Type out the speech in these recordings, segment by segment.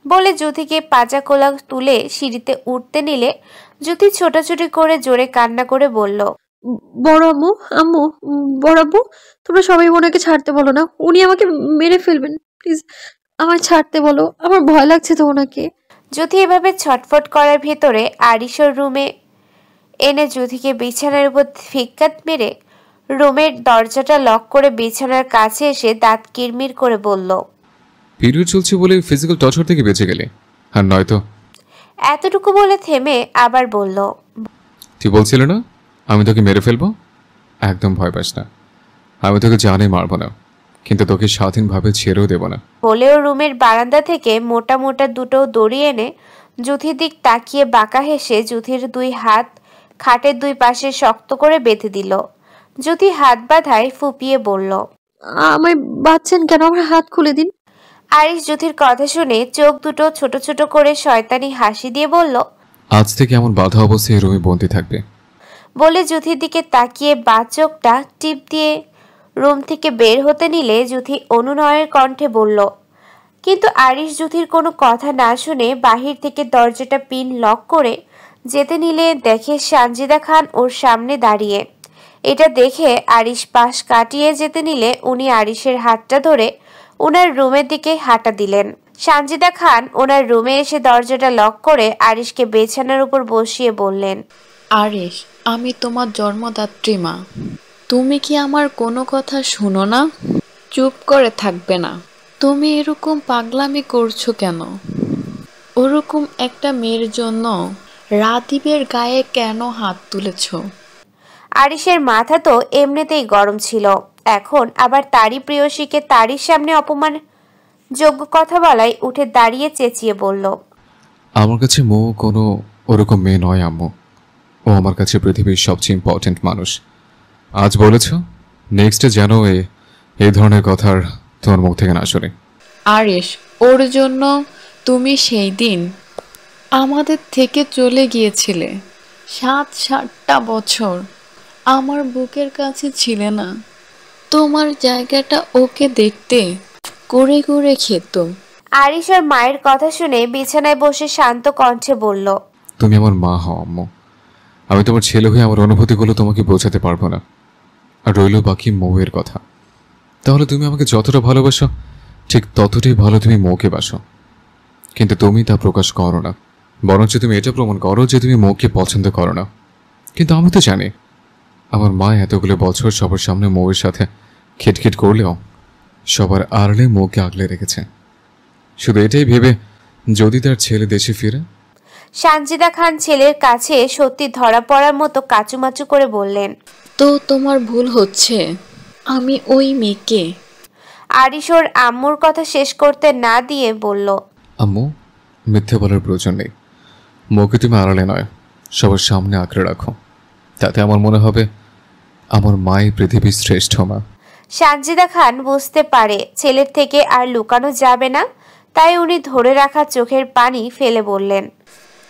বলে জ্যোতিকে পাজা কোলা তুলে সিঁড়িতে উঠতে নিলে জ্যোতি ছোটাছুটি করে জোরে কান্না করে বলল, বড় আম্মু, আম্মু, বড় আব্বু, তোমরা সবাই ওনাকে ছাড়তে বলো না, উনি আমাকে মেরে ফেলবেন, প্লিজ আমায় ছাড়তে বলো, আমার ভয় লাগছে তো ওনাকে। জ্যোতি এভাবে ছটফট করার ভেতরে আরিশর রুমে এনে জ্যোতিকে বিছানার উপর ফিক্কাত মেরে রুমের দরজাটা লক করে বিছানার কাছে এসে দাঁত কিরমির করে বলল, পিরিয়ড চলছে বলে ফিজিক্যাল টর্চার থেকে বেঁচে গেলে, আর নয়তো। এতটুকু বলে থেমে আবার বলল, তুই বলছিলে না আমি তোকে মেরে ফেলবো? একদম ভয় পাস না, আমি তোকে জানে মারবো না, কিন্তু তোকে স্বাধীনভাবে ছেড়েও দেব না। বলেও রুমের বারান্দা থেকে মোটা মোটা দুটো দড়ি এনে জ্যোতির দিক তাকিয়ে বাঁকা হেসে জ্যোতির দুই হাত খাটের দুই পাশে শক্ত করে বেঁধে দিল। জ্যোতি হাত বাঁধায় ফুপিয়ে বলল, আমায় বাঁধছেন কেন? আমার হাত খুলে দিন। আরিশ জ্যোতির কথা শুনে চোখ দুটো ছোট ছোট করে শয়তানি হাসি দিয়ে বলল, আজ থেকে এমন বাধা অবস্থায় রুমে বন্দি থাকবে। বলে জ্যোতির দিকে তাকিয়ে বাঁ চোখটা টিপ দিয়ে রুম থেকে বের হতে নিলে জ্যোতি অনুনয়ের কণ্ঠে বলল, কিন্তু আরিশ জ্যোতির কোনো কথা না শুনে বাহির থেকে দরজাটা পিন লক করে যেতে নিলে দেখে সানজিদা খান ওর সামনে দাঁড়িয়ে। এটা দেখে আরিশ পাশ কাটিয়ে যেতে নিলে উনি আরিশের হাতটা ধরে ওনার রুমের দিকে হাঁটা দিলেন। সানজিদা খান ওনার রুমে এসে দরজাটা লক করে আরিশকে বিছানার উপর বসিয়ে বললেন, আরিশ, আমি তোমার জন্মদাত্রী মা, তুমি কি আমার কোনো কথা শুনো না? চুপ করে থাকবে না? তুমি এরকম পাগলামি করছো কেন? ওরকম একটা মেয়ের জন্য রাদীপের গায়ে কেন হাত তুলেছ? আরিশের মাথা তো এমনিতেই গরম ছিল, এখন আবার তারই প্রিয়সীকে তারই সামনে অপমান যোগ্য কথা বলায় উঠে দাঁড়িয়ে চেঁচিয়ে বলল, আমার কাছে মো কোনো ওরকম মেয়ে নয় আম্মু, ও আমার কাছে পৃথিবীর সবচেয়ে ইম্পর্টেন্ট মানুষ। আজ বলেছ, নেক্সটে যেন এই ধরনের কথার তোমার মুখ থেকে না শুনে। আরিশ, ওর জন্য তুমি সেই দিন আমাদের থেকে চলে গিয়েছিলে, 7-8টা বছর আমার বুকের কাছে ছিলে না। তোমার জায়গাটা ওকে দেখতে করে করে খেত। আরিশ আর মায়ের কথা শুনে বিছানায় বসে শান্ত কণ্ঠে বলল, তুমি আমার মা হও আম্মু, আমি তোমার ছেলে হয়ে আমার অনুভূতিগুলো তোমাকে বোঝাতে পারবো না। আর রইল বাকি মৌয়ের কথা, তাহলে তুমি আমাকে যতটা ভালোবাসো ঠিক ততটাই ভালো তুমি মৌকে বাসো, কিন্তু তুমি তা প্রকাশ করো না, বরঞ্চ তুমি এটা প্রমাণ করো যে তুমি মৌকে পছন্দ করো না। কিন্তু আমি তো জানি আমার মা এতগুলো বছর সবার সামনে মৌয়ের সাথে খিটখিট করলেও সবার আড়ালে মৌকে আগলে রেখেছে, শুধু এটাই ভেবে যদি তার ছেলে দেশে ফিরে। সানজিদা খান ছেলের কাছে সত্যি ধরা পড়ার মতো কাচুমাচু করে বললেন, তো তোমার ভুল হচ্ছে, আমি ওই মেয়েকে। আরিশ ওর আম্মুর কথা শেষ করতে না দিয়ে বলল, আম্মু, মিথ্যে বলার প্রয়োজন নেই, মৌকে তুমি আড়ালে নয় সবার সামনে আঁকড়ে রাখো, তাতে আমার মনে হবে আমার মাই পৃথিবীর শ্রেষ্ঠ মা। সানজিদা খান বুঝতে পারে ছেলের থেকে আর লুকানো যাবে না, তাই উনি ধরে রাখা চোখের পানি ফেলে বললেন,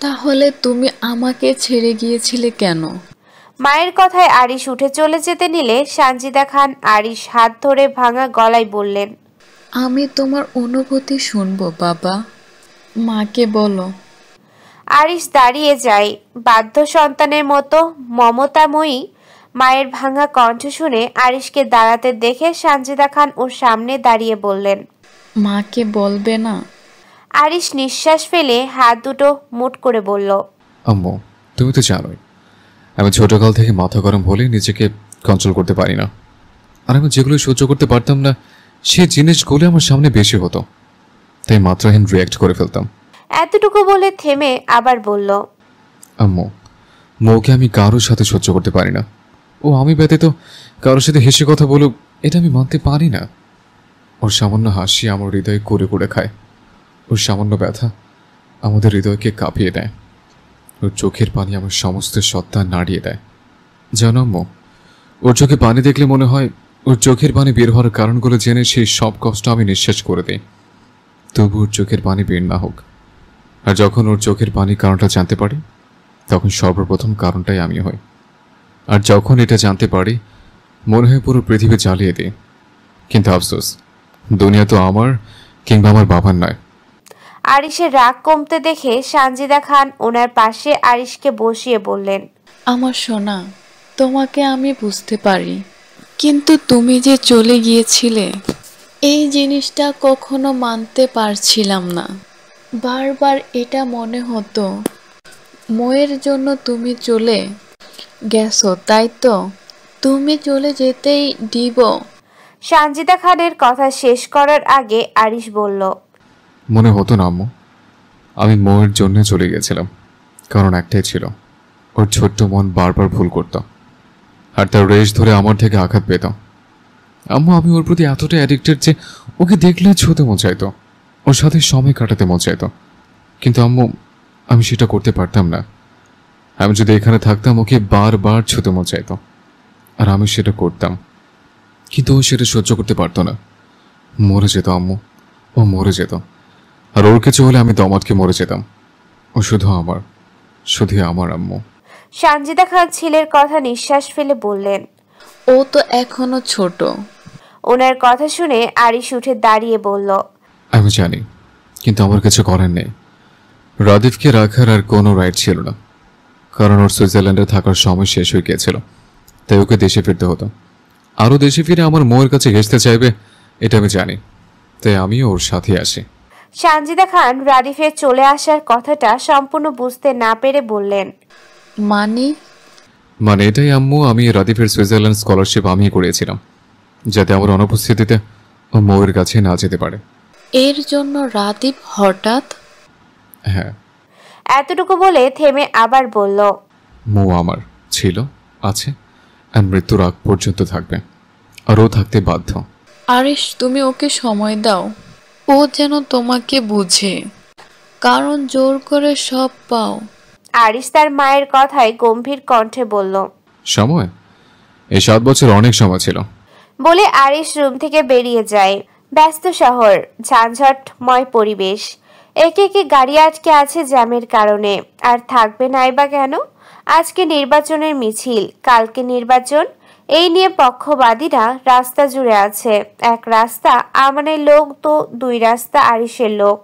তাহলে তুমি আমাকে ছেড়ে গিয়েছিলে কেন? মায়ের কথায় আরিশ উঠে চলে যেতে নিলে সানজিদা খান আরিশ হাত ধরে ভাঙা গলায় বললেন, আমি তোমার অনুভূতি শুনবো বাবা, মাকে বলো। আরিশ দাঁড়িয়ে যায়, বাধ্য সন্তানের মতো মমতাময়ী মায়ের ভাঙা কণ্ঠ শুনে আরিশকে দাঁড়াতে দেখে সানজিদা খান ওর সামনে দাঁড়িয়ে বললেন, মাকে বলবে না? আরিশ নিঃশ্বাস ফেলে হাত দুটো মুঠ করে বলল, আম্মু, তুমি তো জানোই আমি ছোটকাল থেকে মাথা গরম হলে নিজেকে কন্ট্রোল করতে পারি না, আর আমি যেগুলো সহ্য করতে পারতাম না সেই জিনিসগুলো আমার সামনে বেশি হতো, তাই মাত্রাহীন রিয়্যাক্ট করে ফেলতাম। এতটুকু বলে থেমে আবার বলল, আম্মু, মৌকে আমি কারোর সাথে সহ্য করতে পারি না, ও আমি ব্যতীত কারোর সাথে হেসে কথা বলুক এটা আমি মানতে পারি না। ওর সামান্য হাসি আমার হৃদয়ে করে করে খায়, ওর সামান্য ব্যথা আমাদের হৃদয়কে কাঁপিয়ে দেয়, ওর চোখের পানি আমার সমস্ত সত্তা নাড়িয়ে দেয়। জানো আম্মু, ওর চোখে পানি দেখলে মনে হয় ওর চোখের পানি বের হওয়ার কারণগুলো জেনে সেই সব কষ্ট আমি নিঃশ্বাস করে দিই, তবু ওর চোখের পানি বের না হোক। আর যখন ওর চোখের পানির কারণটা জানতে পারি তখন সর্বপ্রথম কারণটাই আমি হই, আর যখন এটা জানতে পারি মনে হয় পুরো পৃথিবী জ্বালিয়ে দিই। কিন্তু আফসোস, দুনিয়া তো আমার কিংবা আমার বাবার নয়। আরিশের রাগ কমতে দেখে সানজিদা খান ওনার পাশে আরিশকে বসিয়ে বললেন, আমার সোনা, তোমাকে আমি বুঝতে পারি, কিন্তু তুমি যে চলে গিয়েছিলে এই জিনিসটা কখনো মানতে পারছিলাম না। বারবার এটা মনে হতো মোয়ের জন্য তুমি চলে গেছো, তাই তো? তুমি চলে যেতেই দিব। সানজিদা খানের কথা শেষ করার আগে আরিশ বলল, মনে হতো না আম্মু, আমি মোয়ের জন্য চলে গেছিলাম। কারণ একটাই ছিল, ওর ছোট্ট মন বারবার ভুল করত, আর তার রেশ ধরে আমার থেকে আঘাত পেত। আম্মু, আমি ওর প্রতি এতটা অ্যাডিক্টেড যে ওকে দেখলে ছুঁতে মন চাইতো, ওর সাথে সময় কাটাতে মন চাইতো। কিন্তু আম্মু, আমি সেটা করতে পারতাম না। আমি যদি এখানে থাকতাম ওকে বারবার ছুঁতে মন চাইতো, আর আমি সেটা করতাম, কিন্তু ও সেটা সহ্য করতে পারতো না। মরে যেত আম্মু, ও মরে যেত। আর ওর কিছু হলে আমি দমাটকে মরে যেতাম। ও শুধু আমার আম্মু। সানজিদা খান ছেলের কথা নিঃশ্বাস ফেলে বললেন, ও তো এখনো ছোট। ওনার কথা শুনে আরিশ উঠে দাঁড়িয়ে বলল, আমি জানি, কিন্তু আমার কিছু করার নেই। রাদীপকে রাখার আর কোনো রাইট ছিল না, কারণ ওর সুইজারল্যান্ডে থাকার সময় শেষ হয়ে গিয়েছিল। তাই ওকে দেশে ফিরতে হতো। আরও দেশে ফিরে আমার মোয়ের কাছে ঘেঁষতে চাইবে, এটা আমি জানি। তাই আমিও ওর সাথে আসি। সানজিদা খান রাদিফের চলে আসার কথাটা সম্পূর্ণ বুঝতে না পেরে বললেন, মানে এটাই আম্মু, আমি রাদীপের সুইজারল্যান্ড স্কলারশিপ আমি করিয়েছিলাম, যাতে আমার অনুপস্থিতিতে ও মোয়ের কাছে না যেতে পারে। এর জন্য রাদীপ হঠাৎ? হ্যাঁ। এতটুকু বলে থেমে আবার বলল, মো আমার ছিল, আছে, আর মৃত্যুর আগ পর্যন্ত থাকবে, আর ও থাকতে বাধ্য। আরিশ, তুমি ওকে সময় দাও, ও যেন তোমাকে বুঝে, কারণ জোর করে সব পাও। আরিশ তার মায়ের কথায় গম্ভীর কণ্ঠে বলল, সময়? এই 7 বছর অনেক সময় ছিল। বলে আরিশ রুম থেকে বেরিয়ে যায়। ব্যস্ত শহর, ঝানঝটময় পরিবেশ, একে একে গাড়ি আটকে আছে জ্যামের কারণে। আর থাকবে নাই বা কেন? আজকে নির্বাচনের মিছিল, কালকে নির্বাচন, এই নিয়ে পক্ষবাদীরা রাস্তা জুড়ে আছে। এক রাস্তা আমানের লোক, তো 2 রাস্তা আরিশের লোক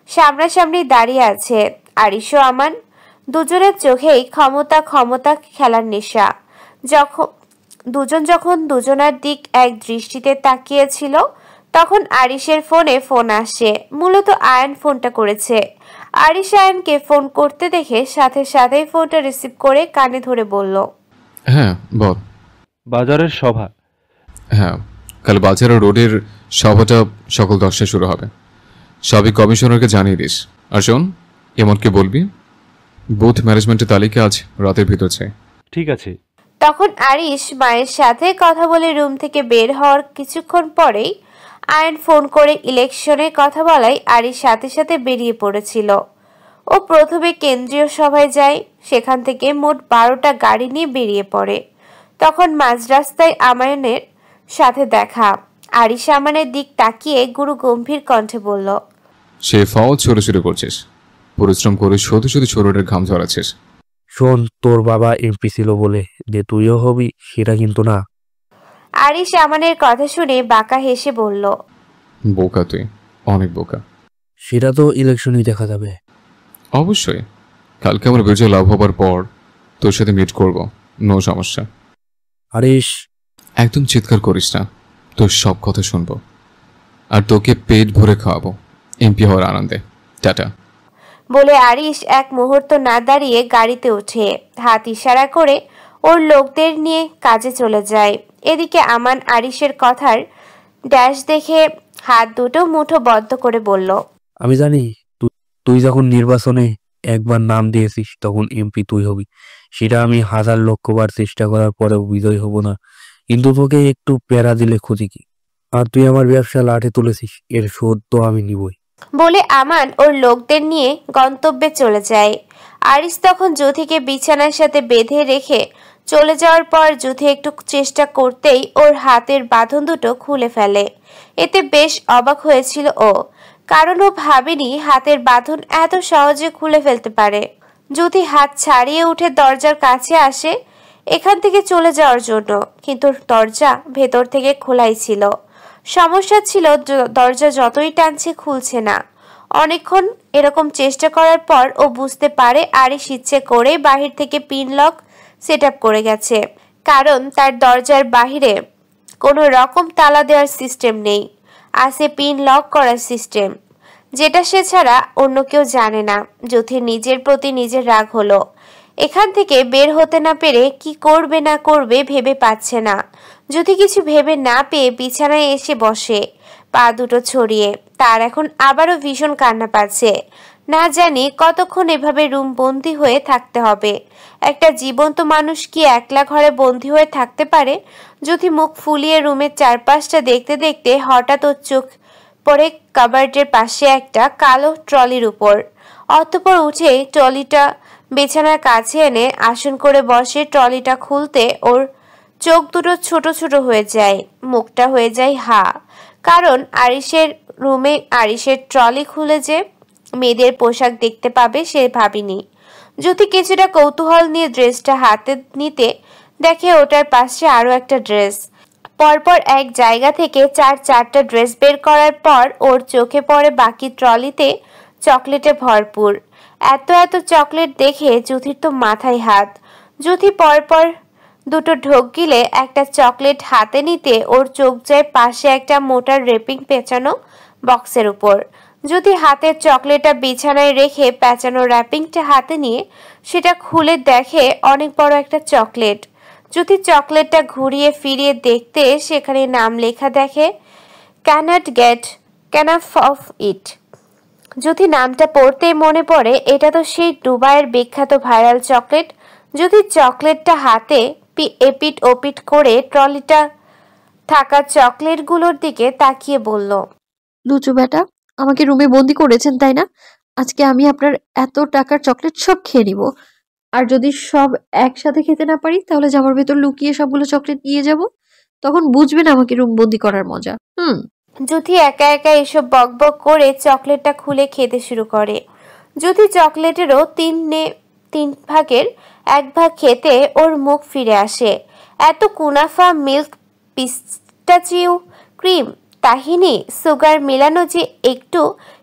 সামনাসামনি দাঁড়িয়ে আছে। আরিশ ও আমান দুজনের চোখেই ক্ষমতা ক্ষমতা খেলার নেশা। দুজন যখন দুজনার দিক এক দৃষ্টিতে তাকিয়েছিল, তখন আরিশের ফোন আসে। মূলত আয়ান ফোনটা করেছে। আরিশ আয়ানকে ফোন করতে দেখে সাথে সাথেই ফোনটা রিসিভ করে কানে ধরে বলল, হ্যাঁ বল। বাজারের সভা? হ্যাঁ, কাল বাজারের রোডের সভাটা সকাল 10টায় শুরু হবে। সবই কমিশনারকে জানিয়ে দিস। আর শোন, এমনকে বলবি বুথ ম্যানেজমেন্টের তালিকা আজ রাতের ভিতর চাই। ঠিক আছে। তখন আরিশ মায়ের সাথে কথা বলে রুম থেকে বের হওয়ার কিছুক্ষণ পরেই আয়ন ফোন করে ইলেকশনের কথা বলায় আরিশ সাথে সাথে বেরিয়ে পড়েছিল। ও প্রথমে কেন্দ্রীয় সভায় যায়, সেখান থেকে মোট 12টা গাড়ি নিয়ে বেরিয়ে পড়ে। তখন মাঝ রাস্তায় আমানের সাথে দেখা। আরিশ আমানের দিক তাকিয়ে গুরু গম্ভীর কণ্ঠে বলল, সে ফাও ছোট করছিস, পরিশ্রম করে শুধু শুধু ছোটদের ঘাম ঝরাচ্ছিস। শোন, তোর বাবা এমপি ছিল বলে যে তুইও হবি সেটা কিন্তু না। আরিশ আমানের কথা শুনে বাঁকা হেসে বলল, বোকা তুই, অনেক বোকা। সেটা তো ইলেকশনই দেখা যাবে। অবশ্যই, কালকে আমার বিজয় লাভ হবার পর তোর সাথে মিট করব, নো সমস্যা। আরিশ, একদম চিৎকার করিস না, তোর সব কথা শুনবো, আর তোকে পেট ভরে খাওয়াবো এমপি হওয়ার আনন্দে। টাটা। বলে আরিশ এক মুহূর্ত না দাঁড়িয়ে গাড়িতে ওঠে, হাত ইশারা করে ওর লোকদের নিয়ে কাজে চলে যায়। এদিকে আমান আরিশের কথার ড্যাশ দেখে হাত দুটো মুঠো বদ্ধ করে বলল, আমি জানি তুই যখন নির্বাচনে একবার নাম দিয়েছিস তখন এমপি তুই হবি। সেটা আমি 1000 লক্ষবার চেষ্টা করার পরেও বিজয় হব না, কিন্তু তোকে একটু প্যারা দিলে ক্ষতি কি? আর তুই আমার ব্যবসা লাঠে তুলেছিস, এর শোধ তো আমি নিবই। বলে আমান ওর লোকদের নিয়ে গন্তব্যে চলে যায়। আরিশ তখন যুথিকে বিছানার সাথে বেঁধে রেখে চলে যাওয়ার পর যুথি একটু চেষ্টা করতেই ওর হাতের বাঁধন দুটো খুলে ফেলে। এতে বেশ অবাক হয়েছিল ও, কারণ ও ভাবেনি হাতের বাঁধন এত সহজে খুলে ফেলতে পারে। যুথি হাত ছাড়িয়ে উঠে দরজার কাছে আসে এখান থেকে চলে যাওয়ার জন্য, কিন্তু দরজা ভেতর থেকে খোলাই ছিল। সমস্যা ছিল দরজা যতই টানছে খুলছে না। অনেকক্ষণ এরকম চেষ্টা করার পর ও বুঝতে পারে আরিশ ইচ্ছে করে বাহির থেকে পিন লক সেট আপ করে গেছে, কারণ তার দরজার বাহিরে কোনো রকম তালা দেওয়ার সিস্টেম নেই, আছে পিন লক করার সিস্টেম, যেটা সে ছাড়া অন্য কেউ জানে না। যুথির নিজের প্রতি নিজের রাগ হলো। এখান থেকে বের হতে না পেরে কি করবে না করবে ভেবে পাচ্ছে না। যুথি কিছু ভেবে না পেয়ে বিছানায় এসে বসে, পা দুটো ছড়িয়ে। তার এখন আবারও ভীষণ কান্না পাচ্ছে। না জানি কতক্ষণ এভাবে রুম বন্দি হয়ে থাকতে হবে। একটা জীবন্ত মানুষ কি একলা ঘরে বন্দি হয়ে থাকতে পারে? যুথি মুখ ফুলিয়ে রুমের চারপাশটা দেখতে দেখতে হঠাৎ ওর চোখ পরে কাবার্ডের পাশে একটা কালো ট্রলির উপর। অতঃপর উঠে ট্রলিটা বিছানার কাছে এনে আসন করে বসে। ট্রলিটা খুলতে ওর চোখ দুটো ছোট ছোট হয়ে যায়, মুখটা হয়ে যায় হা, কারণ আরিশের রুমে আরিশের ট্রলি খুলে যে মেয়েদের পোশাক দেখতে পাবে সে ভাবিনি। যুথি কিছুটা কৌতূহল নিয়ে ড্রেসটা হাতে নিতে দেখে ওটার পাশে আরো একটা ড্রেস। পরপর এক জায়গা থেকে চারটা ড্রেস বের করার পর ওর চোখে পড়ে বাকি ট্রলিতে চকলেটে ভরপুর। এত চকলেট দেখে যুথির তো মাথায় হাত। যুথি পরপর দুটো ঢোক গিলে একটা চকলেট হাতে নিতে ওর চোখ যায় পাশে একটা মোটা রেপিং পেঁচানো বক্সের উপর। যুথি হাতের চকলেটটা বিছানায় রেখে পেঁচানো র্যাপিংটা হাতে নিয়ে সেটা খুলে দেখে অনেক বড় একটা চকলেট। যুথি চকলেটটা ঘুরিয়ে ফিরিয়ে দেখতে সেখানে নাম লেখা দেখে, cannot gate ক্যানাফ of it. Juthi নামটা পড়তেই মনে পড়ে এটা তো সেই দুবাইয়ের বিখ্যাত ভাইরাল চকলেট। যুথি চকলেটটা হাতে এপিট ওপিট করে ট্রলিটা থাকা চকলেটগুলোর দিকে তাকিয়ে বলল, লুচু বেটা, আমাকে রুমে বন্দি করেছেন তাই না? আজকে আমি আপনার এত টাকার চকলেট সব খেয়ে নিব। আর যদি সব একসাথে খেতে না পারি তাহলে জামার ভেতর লুকিয়ে সবগুলো চকলেট নিয়ে যাব, তখন বুঝবেন আমাকে রুম বন্দি করার মজা। যুথি একা একা এসব বকবক করে চকলেটটা খুলে খেতে শুরু করে। যুথি চকলেটেরও তিন ভাগের এক ভাগ খেতে ওর মুখ ফিরে আসে। এত kunafa, milk, pistachio cream, tahini, sugar মিলানো যে একটু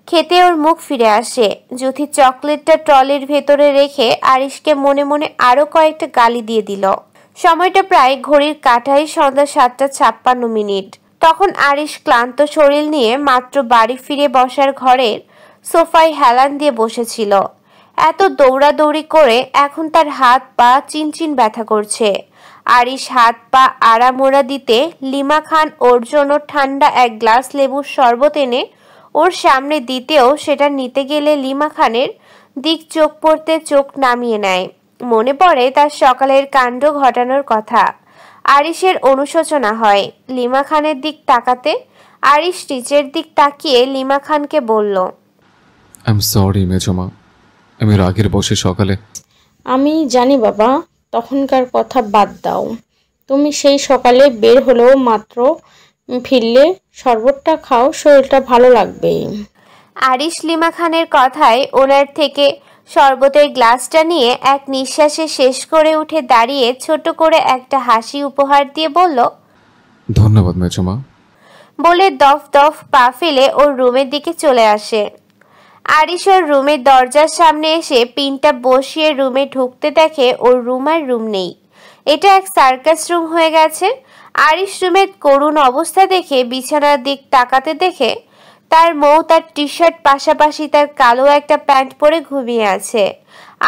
খেতে ওর মুখ ফিরে আসে। যুথি চকলেটটা ট্রলির ভেতরে রেখে আরিশকে মনে মনে আরো কয়েকটা গালি দিয়ে দিল। সময়টা প্রায় ঘড়ির কাঁটায় সন্ধ্যা 7:56। তখন আরিশ ক্লান্ত শরীর নিয়ে মাত্র বাড়ি ফিরে বসার ঘরের সোফায় হেলান দিয়ে বসেছিল। এত দৌড়াদৌড়ি করে এখন তার হাত পা চিনচিন ব্যথা করছে। আরিশ হাত পা আড়ামোড়া দিতে লিমা খান ওর জন্য ঠান্ডা এক গ্লাস লেবুর শরবত এনে ওর সামনে দিতেও সেটা নিতে গেলে লিমা খানের দিক চোখ পড়তে চোখ নামিয়ে নেয়। মনে পড়ে তার সকালের কাণ্ড ঘটানোর কথা। আরিশের অনুশোচনা হয় লিমা খানের দিক তাকাতে। আরিশ নিচের দিক তাকিয়ে লিমা খানকে বলল, আই এম সরি মেজমা, আমি রাগের বসে সকালে। আমি জানি বাবা, তখনকার কথা বাদ দাও। তুমি সেই সকালে বের হলেও মাত্র ফিরলে শরবতটা খাও, শরীরটা ভালো লাগবে। আরিশ লিমা খানের কথায় ওনার থেকে শরবতের গ্লাসটা নিয়ে এক নিঃশ্বাসে শেষ করে উঠে দাঁড়িয়ে ছোট করে একটা হাসি উপহার দিয়ে বলল, ধন্যবাদ মেজমা। বলে দফ দফ পা ফেলে ওর রুমের দিকে চলে আসে। আরিশ ওর রুমের দরজার সামনে এসে পিনটা বসিয়ে রুমে ঢুকতে দেখে ওর রুম আর রুম নেই। এটা এক সার্কাস রুম হয়ে গেছে। আরিশ রুমের করুণ অবস্থা দেখে বিছানার দিক তাকাতে দেখে তার মৌ তার টি শার্ট পাশাপাশি তার কালো একটা প্যান্ট পরে ঘুমিয়ে আছে।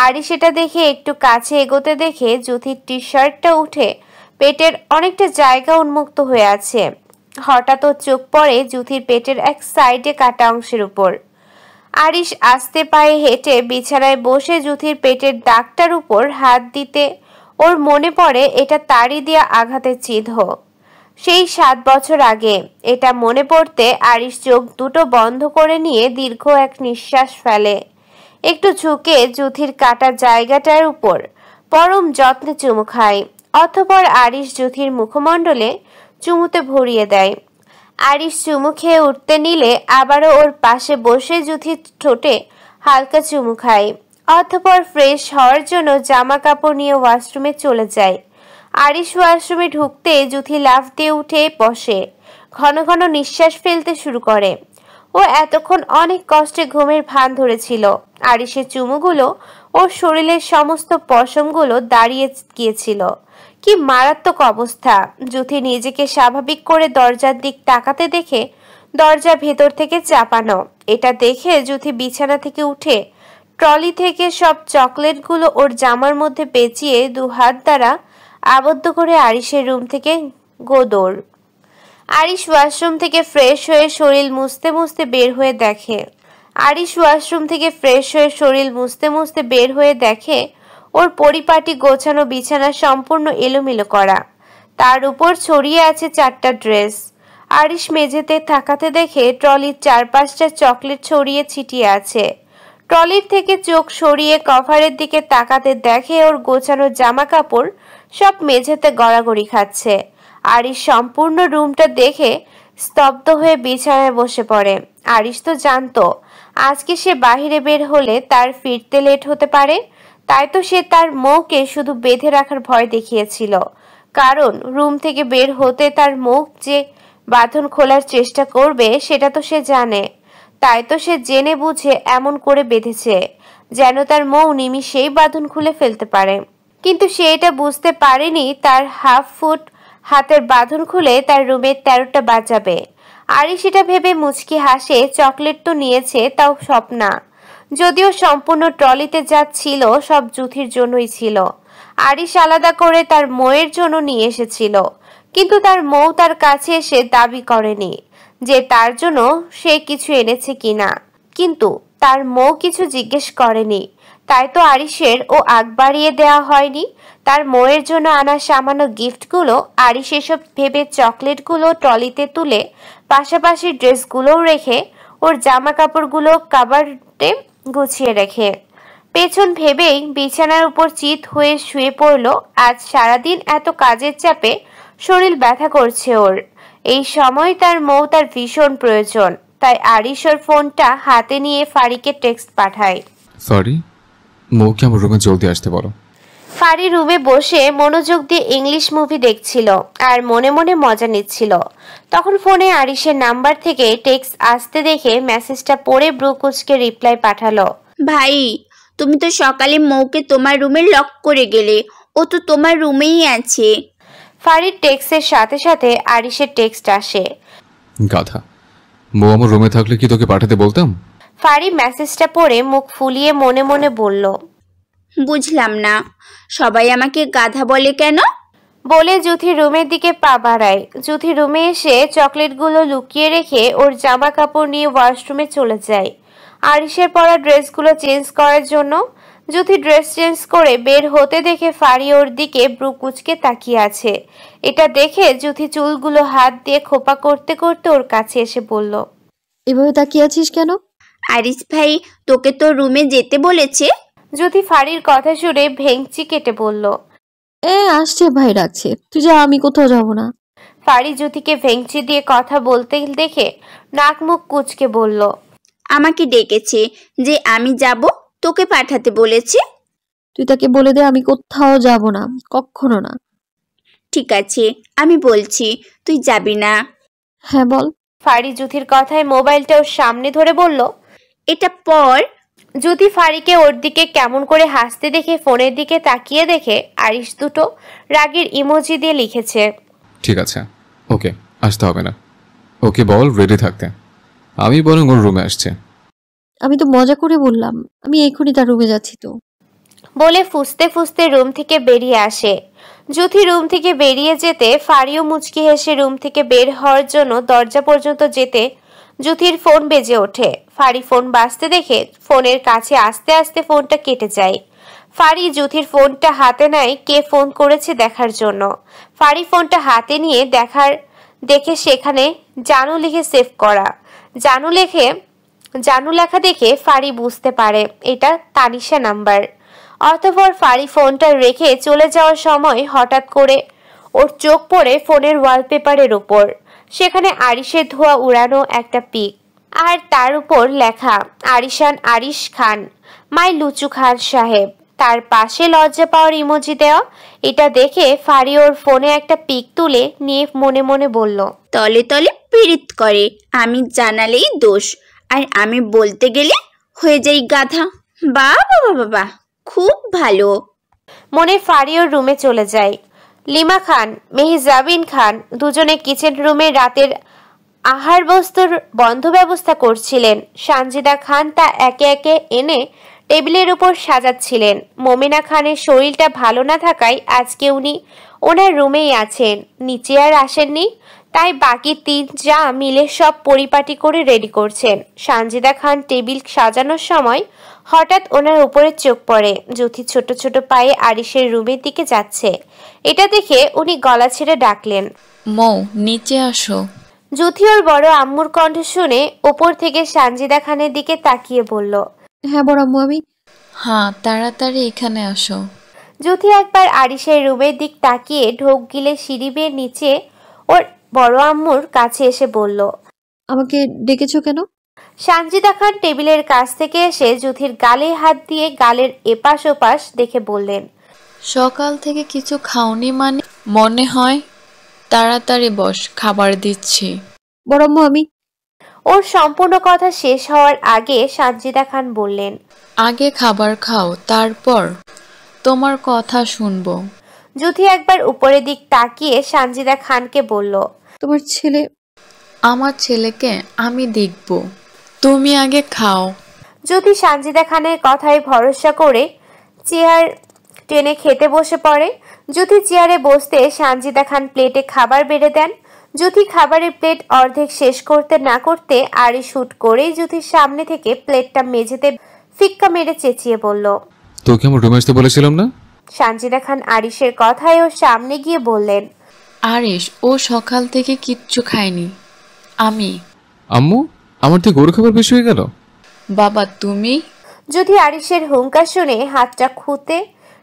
আরিশ এটা দেখে একটু কাছে এগোতে দেখে যুথির টি শার্টটা উঠে পেটের অনেকটা জায়গা উন্মুক্ত হয়ে আছে। হঠাৎ ওর চোখ পড়ে যুথির পেটের এক সাইডে কাটা অংশের উপর। আরিশ আস্তে পায়ে হেঁটে বিছানায় বসে যুথির পেটের দাগটার উপর হাত দিতে ওর মনে পড়ে এটা তারই দেয়া আঘাতের চিহ্ন, সেই 7 বছর আগে। এটা মনে পড়তে আরিশ চোখ দুটো বন্ধ করে নিয়ে দীর্ঘ এক নিঃশ্বাস ফেলে। একটু ঝুঁকে যুথির কাটা জায়গাটার উপর পরম যত্নে চুমু খায়। অতঃপর আরিশ যুথির মুখমণ্ডলে চুমুতে ভরিয়ে দেয়। আরিশ চুমু খেয়ে উঠতে নিলে আবারও ওর পাশে বসে যুথির ঠোঁটে হালকা চুমু খায়। অতঃপর ফ্রেশ হওয়ার জন্য জামা কাপড় নিয়ে ওয়াশরুমে চলে যায়। আরিশ ওয়াশরুমে ঢুকতে যুথি লাফ দিয়ে উঠে বসে ঘন ঘন নিঃশ্বাস ফেলতে শুরু করে। ও এতক্ষণ অনেক কষ্টে ঘুমের ভান ধরেছিল। আরিশের চুমুগুলো ওর শরীরের সমস্ত পশমগুলো দাঁড়িয়ে গিয়েছিল। কি মারাত্মক অবস্থা! যুথি নিজেকে স্বাভাবিক করে দরজার দিক তাকাতে দেখে দরজা ভেতর থেকে চাপানো। এটা দেখে যুথি বিছানা থেকে উঠে ট্রলি থেকে সব চকলেটগুলো ওর জামার মধ্যে পেঁচিয়ে 2 হাত দ্বারা আবদ্ধ করে আরিশের রুম থেকে গোদর। আরিশ ওয়াশরুম থেকে ফ্রেশ হয়ে শরীর মুছতে মুছতে বের হয়ে দেখে ওর পরিপাটি গোছানো বিছানা সম্পূর্ণ এলোমেলো করা। তার উপর ছড়িয়ে আছে 4টা ড্রেস। আরিশ মেঝেতে তাকাতে দেখে ট্রলির 4-5টা চকলেট ছড়িয়ে ছিটিয়ে আছে। ট্রলির থেকে চোখ সরিয়ে কভারের দিকে তাকাতে দেখে ওর গোছানো জামা কাপড় সব মেঝেতে গড়াগড়ি খাচ্ছে। আরিশ সম্পূর্ণ রুমটা দেখে স্তব্ধ হয়ে বিছানায় বসে পড়ে। আরিশ তো জানতো আজকে সে বাহিরে বের হলে তার ফিরতে লেট হতে পারে, তাই তো সে তার মুখকে শুধু বেঁধে রাখার ভয় দেখিয়েছিল। কারণ রুম থেকে বের হতে তার মুখ যে বাঁধন খোলার চেষ্টা করবে সেটা তো সে জানে, তাই তো সে জেনে বুঝে এমন করে বেঁধেছে যেন তার মৌ নিমিষেই বাঁধন খুলে ফেলতে পারে। কিন্তু সে এটা বুঝতে পারেনি তার হাফ ফুট হাতের বাঁধন খুলে তার রুমের 13টা বাজাবে। আরিশ সেটা ভেবে মুচকি হাসে। চকলেট তো নিয়েছে, তাও সব না। যদিও সম্পূর্ণ ট্রলিতে যা ছিল সব যুথির জন্যই ছিল। আরিশ আলাদা করে তার মৌয়ের জন্য নিয়ে এসেছিল, কিন্তু তার মৌ তার কাছে এসে দাবি করেনি যে তার জন্য সে কিছু এনেছে কিনা, কিন্তু তার মৌ কিছু জিজ্ঞেস করেনি, তাই তো আরিশের ও আগ বাড়িয়ে দেওয়া হয়নি। তার মৌয়ের জন্য আনা সামান্য গিফটগুলো আরিশ এসব ভেবে চকলেটগুলো ট্রলিতে তুলে পাশাপাশি ড্রেসগুলোও রেখে ওর জামা কাপড়গুলো কাবার্ডে গুছিয়ে রেখে পেছন ভেবেই বিছানার উপর চিত হয়ে শুয়ে পড়ল। আজ সারাদিন এত কাজের চাপে শরীর ব্যথা করছে ওর। এই সময় তার মৌ তার ভীষণ প্রয়োজন, তাই আরিশ ওর ফোনটা হাতে নিয়ে ফারিকে টেক্সট পাঠায়। সরি, মৌকে আমার রুমে জলদি আসতে বলো। ফারি রুমে বসে মনোযোগ দিয়ে ইংলিশ মুভি দেখছিল আর মনে মনে মজা নিচ্ছিল। তখন ফোনে আরিশের নাম্বার থেকে টেক্সট আসতে দেখে মেসেজটা পড়ে ব্রুকুচকে রিপ্লাই পাঠালো। ভাই, তুমি তো সকালে মৌকে তোমার রুমে লক করে গেলে, ও তো তোমার রুমেই আছে। ফারির টেক্সটের সাথে সাথে আরিশের টেক্সট আসে। গাধা, মৌ আমার রুমে থাকলে কি তোকে পাঠাতে বলতাম? ফারি মেসেজটা পড়ে মুখ ফুলিয়ে মনে মনে বলল, বুঝলাম না, সবাই আমাকে গাধা বলে কেন? বলে যুথি রুমের দিকে পা বাড়ায়। যুথি রুমে এসে চকলেটগুলো লুকিয়ে রেখে ওর জামা কাপড় নিয়ে ওয়াশরুমে চলে যায় আরিশের পরা ড্রেসগুলো চেঞ্জ করার জন্য। যুথি ড্রেস চেঞ্জ করে বের হতে দেখে ফারি ওর দিকে ব্রুকুচকে তাকিয়ে আছে। এটা দেখে যুথি চুলগুলো হাত দিয়ে খোপা করতে করতে ওর কাছে এসে বলল, এভাবে তাকিয়ে আছিস কেন? আরিশ ভাই তোকে তো রুমে যেতে বলেছে। যুথি ফারির কথা শুনে ভেংচি কেটে বলল, আসছে ভাই ডাকছে, তুই যা, আমি কোথাও যাব না। ফারি যুথিকে ভেংচি দিয়ে কথা বলতে দেখে নাক মুখ কুচকে বলল, আমাকে ডেকেছে যে আমি যাব, তোকে পাঠাতে বলেছে। তুই তাকে বলে দে আমি কোথাও যাব না, কখনো না। ঠিক আছে, আমি বলছি, তুই যাবি না। হ্যাঁ বল। ফারি যুথির কথায় মোবাইলটা ওর সামনে ধরে বলল, এটা পর। যুথি ফারিকে ওর দিকে কেমন করে হাসতে দেখে ফোনের দিকে তাকিয়ে দেখে আরিশ দুটো রাগের ইমোজি দিয়ে লিখেছে। ঠিক আছে, ওকে আসতে হবে না, ওকে বল রেডি থাকতে, আমি বরং ওর রুমে আসছে। আমি তো মজা করে বললাম, আমি এক্ষুনি তার রুমে যাচ্ছি তো। বলে ফুসতে ফুসতে রুম থেকে বেরিয়ে আসে। যুথি রুম থেকে বেরিয়ে যেতে ফারিও মুচকি হেসে রুম থেকে বের হওয়ার জন্য দরজা পর্যন্ত যেতে যুথির ফোন বেজে ওঠে। ফারি ফোন বাজতে দেখে ফোনের কাছে আস্তে আস্তে ফোনটা কেটে যায়। ফারি যুথির ফোনটা হাতে নেয় কে ফোন করেছে দেখার জন্য। ফারি ফোনটা হাতে নিয়ে দেখে সেখানে জানু লিখে সেভ করা। জানু লেখা দেখে ফারি বুঝতে পারে এটা তানিশা নাম্বার। অতঃপর ফারি ফোনটা রেখে চলে যাওয়ার সময় হঠাৎ করে ওর চোখ পড়ে ফোনের ওয়ালপেপারের উপর। সেখানে আরিশের ধোয়া উড়ানো একটা পিক, আর তার উপর লেখা আরিশান আরিশ খান, মাই লুচু খান সাহেব। তার পাশে লজ্জা পাওয়ার ইমোজি দেওয়া। এটা দেখে ফারি ওর ফোনে একটা পিক তুলে নিয়ে মনে মনে বলল, তলে তলে পীড়িত করে, আমি জানালেই দোষ। আর আমি বলতে গেলে হয়ে যাই গাধা। বাহ বাবা বাবা, খুব ভালো। মনে ফারিওর রুমে চলে যায়। লিমা খান, মেহজাবিন খান দুজনে কিচেন রুমে রাতের আহার বস্তুর বন্ধ ব্যবস্থা করছিলেন। সানজিদা খান তা একে একে এনে টেবিলের উপর সাজাচ্ছিলেন। মোমেনা খানের শরীরটা ভালো না থাকায় আজকে উনি ওনার রুমেই আছেন, নিচে আর আসেননি। তাই বাকি তিন যা মিলে সব পরিপাটি করে রেডি করছেন। সানজিদা খান টেবিল সাজানোর সময় হঠাৎ ওনার উপরে চোখ পড়ে। জ্যোতি ছোট ছোট পায়ে আরিশের রুমের দিকে যাচ্ছে। এটা দেখে উনি গলা ছেড়ে ডাকলেন, মৌ নিচে আসো। জ্যোতি ওর বড় আম্মুর কণ্ঠ শুনে ওপর থেকে সানজিদা খানের দিকে তাকিয়ে বলল, হ্যাঁ বড় আম্মু, আমি হ্যাঁ তাড়াতাড়ি এখানে আসো। জ্যোতি একবার আরিশের রুমের দিক তাকিয়ে ঢোক গিলে সিঁড়ি বেয়ে নিচে ওর বড় আম্মুর কাছে এসে বলল, আমাকে ডেকেছো কেন? সানজিদা খান টেবিলের কাছ থেকে এসে জ্যোতির গালে হাত দিয়ে গালের এপাশ ওপাশ দেখে বললেন, সকাল থেকে কিছু খাওনি মানে? মনে হয়। তাড়াতাড়ি বস, খাবার দিচ্ছি। বড় আম্মু আমি ওর সম্পূর্ণ কথা শেষ হওয়ার আগে সানজিদা খান বললেন, আগে খাবার খাও, তারপর তোমার কথা শুনবো। জ্যোতি একবার উপরের দিক তাকিয়ে সানজিদা খানকে বলল, তোমার ছেলে। আমার ছেলেকে আমি দেখব, তুমি আগে খাও। জ্যোতি সানজিদা খানের কথায় ভরসা করে চেয়ার টেনে খেতে বসে পড়ে। জ্যোতি চেয়ারে বসতে সানজিদা খান প্লেটে খাবার বেড়ে দেন। জ্যোতি খাবারের প্লেট অর্ধেক শেষ করতে না করতে আরিশ হুট করেই জ্যোতির সামনে থেকে প্লেটটা মেঝেতে ফিক্কা মেরে চেঁচিয়ে বলল, তোকে আমার রুমে আসতে বলেছিলাম না? সানজিদা খান আরিশের কথায় ওর সামনে গিয়ে বললেন, আরিশ ও সকাল থেকে কিচ্ছু খায়নি। আমি। আম্মু, আমার থেকে গরু খাবার বেশি হয়ে গেল। বাবা তুমি? জ্যোতি আরিশের হুঙ্কার শুনে হাতটা খুঁতে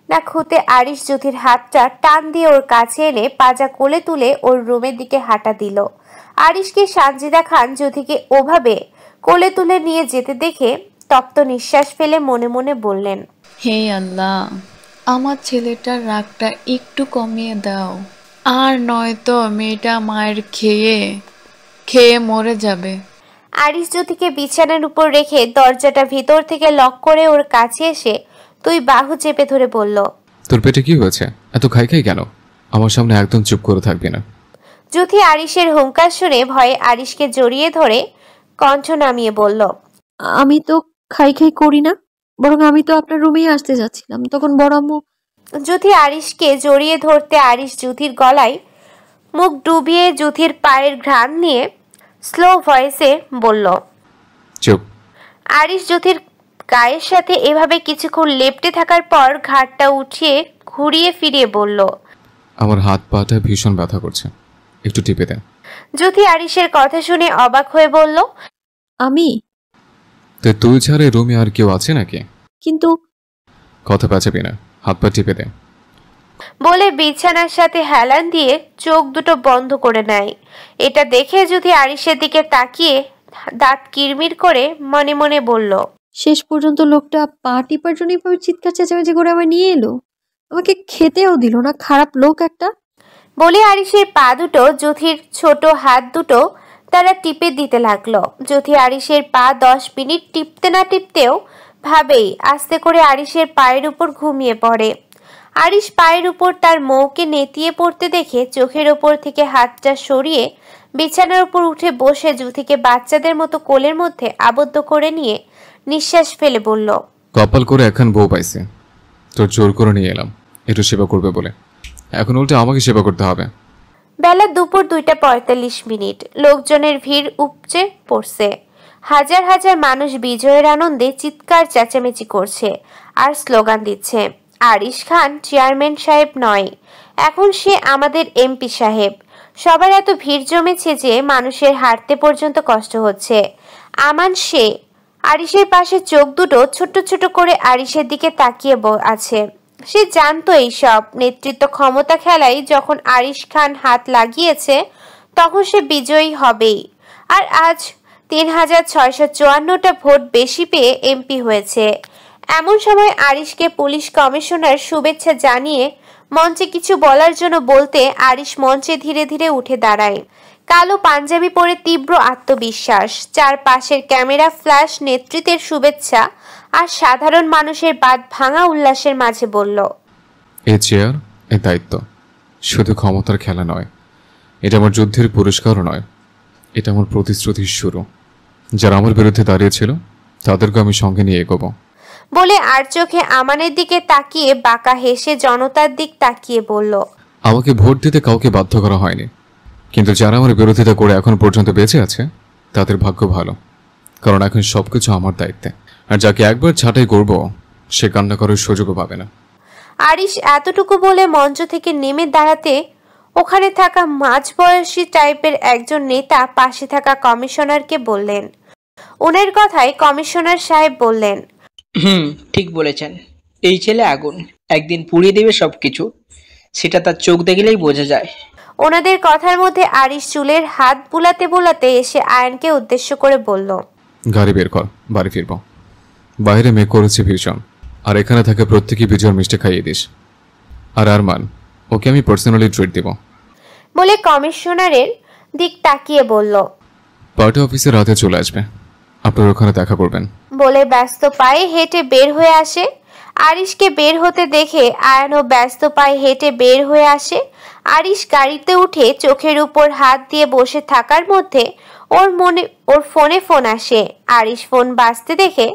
না খুঁতে আরিশ জ্যোতির হাতটা টান দিয়ে ওর কাছে এনে পাজা কোলে তুলে ওর রুমের দিকে হাঁটা দিল। আরিশকে সানজিদা খান জ্যোতিকে ওভাবে কোলে তুলে নিয়ে যেতে দেখে তপ্ত নিঃশ্বাস ফেলে মনে মনে বললেন, হে আল্লাহ, আমার ছেলেটার রাগটা একটু কমিয়ে দাও, আর নয়তো মেয়েটা মায়ের খেয়ে খেয়ে মরে যাবে। আরিশ জ্যোতিকে বিছানার উপর রেখে দরজাটা ভিতর থেকে লক করে ওর কাছে এসে তুই বাহু চেপে ধরে বলল, তোর পেটে কি হয়েছে? এত খাই খাই কেন? আমার সামনে একদম চুপ করে থাকবি না। জ্যোতি আরিশের হুঙ্কার শুনে ভয়ে আরিশকে জড়িয়ে ধরে কণ্ঠ নামিয়ে বলল, আমি তো খাই খাই করি না, বরং আমি তো আপনার রুমেই আসতে যাচ্ছিলাম। তখন বড় আম্মু। জ্যোতি আরিশকে জড়িয়ে ধরতে আরিশ জ্যোতির গলায় মুখ ডুবিয়ে জ্যোতির পায়ের ঘ্রাণ নিয়ে স্লো ভয়েসে বলল, চুপ। আরিশ জ্যোতির গায়ের সাথে এভাবে কিছুক্ষণ লেপ্টে থাকার পর ঘাটটা উঠিয়ে ঘুরিয়ে ফিরিয়ে বলল, আমার হাত পাটা ভীষণ ব্যথা করছে, একটু টিপে দে। জ্যোতি আরিশের কথা শুনে অবাক হয়ে বলল, আমি? তো তুই ছাড়া রুমে আর কেউ আছে নাকি? কিন্তু কথা পেঁচাবি না, হাত পা টিপে দে। বলে বিছানার সাথে হেলান দিয়ে চোখ দুটো বন্ধ করে নেয়। এটা দেখে জ্যোতি আরিশের দিকে তাকিয়ে দাঁত কিরমির করে মনে মনে বলল, শেষ পর্যন্ত লোকটা পা টিপার জন্য এভাবে চিৎকার চেঁচামেচি করে আমায় নিয়ে এলো, আমাকে খেতেও দিল না। খারাপ লোক একটা। বলে আরিশের পা দুটো জ্যোতির ছোট হাত দুটো তারা টিপে দিতে লাগলো। জ্যোতি আরিশের পা 10 মিনিট টিপতে না টিপতেও ভাবেই আস্তে করে আরিশের পায়ের উপর ঘুমিয়ে পড়ে। আরিশ পায়ের উপর তার মৌকে নেতিয়ে পড়তে দেখে চোখের ওপর থেকে হাতটা সরিয়ে বিছানার উপর উঠে বসে জ্যোতিকে বাচ্চাদের মতো কোলের মধ্যে আবদ্ধ করে নিয়ে নিঃশ্বাস ফেলে বলল, কপাল করে এখন বউ পাইছে, তোর জোর করে নিয়ে এলাম একটু সেবা করবে বলে, এখন উল্টে আমাকে সেবা করতে হবে। বেলা দুপুর 2:45। লোকজনের ভিড় উপচে পড়ছে। হাজার হাজার মানুষ বিজয়ের আনন্দে চিৎকার চেঁচামেচি করছে আর স্লোগান দিচ্ছে। আরিশ খান চেয়ারম্যান সাহেব নয়, এখন সে আমাদের এমপি সাহেব। সবার এত ভিড় জমেছে যে মানুষের হাঁটতে পর্যন্ত কষ্ট হচ্ছে। আমান সে আরিশের পাশে চোখ দুটো ছোট ছোট করে আরিশের দিকে তাকিয়ে আছে। সে জানতো এইসব নেতৃত্ব ক্ষমতা খেলায় যখন আরিশ খান হাত লাগিয়েছে তখন সে বিজয়ী হবেই। আর আজ 3654টা ভোট বেশি পেয়ে এমপি হয়েছে। এমন সময় আরিশকে পুলিশ কমিশনার শুভেচ্ছা জানিয়ে মঞ্চে কিছু বলার জন্য বলতে আরিশ মঞ্চে ধীরে ধীরে উঠে দাঁড়ায়। কালো পাঞ্জাবি পরে তীব্র আত্মবিশ্বাস, চারপাশের ক্যামেরা ফ্ল্যাশ, নেতৃত্বের শুভেচ্ছা আর সাধারণ মানুষের বাদ ভাঙা উল্লাসের মাঝে বলল, এ চেয়ার, এ দায়িত্ব শুধু ক্ষমতার খেলা নয়, এটা আমার যুদ্ধের পুরস্কারও নয়, এটা আমার প্রতিশ্রুতির শুরু। যারা আমার বিরুদ্ধে দাঁড়িয়েছিল তাদেরকে আমি সঙ্গে নিয়ে এগোবো। বলে আর চোখে আমানের দিকে তাকিয়ে বাঁকা হেসে জনতার দিক তাকিয়ে বলল, আমাকে ভোট দিতে কাউকে বাধ্য করা হয়নি, কিন্তু যারা আমার বিরোধিতা করে এখন পর্যন্ত বেঁচে আছে তাদের ভাগ্য ভালো, কারণ এখন সবকিছু আমার দায়িত্বে। আর যাকে একবার ছাঁটাই করব সে কান্না করার সুযোগও পাবে না। আরিশ এতটুকু বলে মঞ্চ থেকে নেমে দাঁড়াতে ওখানে থাকা মাঝবয়সী টাইপের একজন নেতা পাশে থাকা কমিশনারকে বললেন। ওনার কথায় কমিশনার সাহেব বললেন, ঠিক বলেছেন, এই ছেলে আগুন, একদিন পুড়িয়ে দেবে সবকিছু, সেটা তার চোখ দেখলেই বোঝা যায়। ওনাদের কথার মধ্যে আরিশ চুলের হাত বুলাতে বুলাতে এসে আয়নকে উদ্দেশ্য করে বলল, গাড়ি বের কর, বাড়ি ফিরবো। বাইরে মেঘ করেছে ভীষণ, আর এখানে থাকা প্রত্যেকেই বিজয়ের মিষ্টি খাইয়ে দিস। আর আরমান, ওকে আমি পার্সোনালি ট্রিট দেব। বলে কমিশনারের দিক তাকিয়ে বলল, পার্টি অফিসে রাতে চলে আসবে, আপনার ওখানে দেখা করবেন। বলে ব্যস্ত পায়ে হেঁটে বের হয়ে আসে। আরিশকে বের হতে দেখে আয়নও ব্যস্ত পায়ে হেঁটে বের হয়ে আসে। আরিশ গাড়িতে উঠে চোখের উপর হাত দিয়ে বসে থাকার মধ্যে ওর ফোনে ফোন আসে। আরিশ ফোন বাজতে দেখে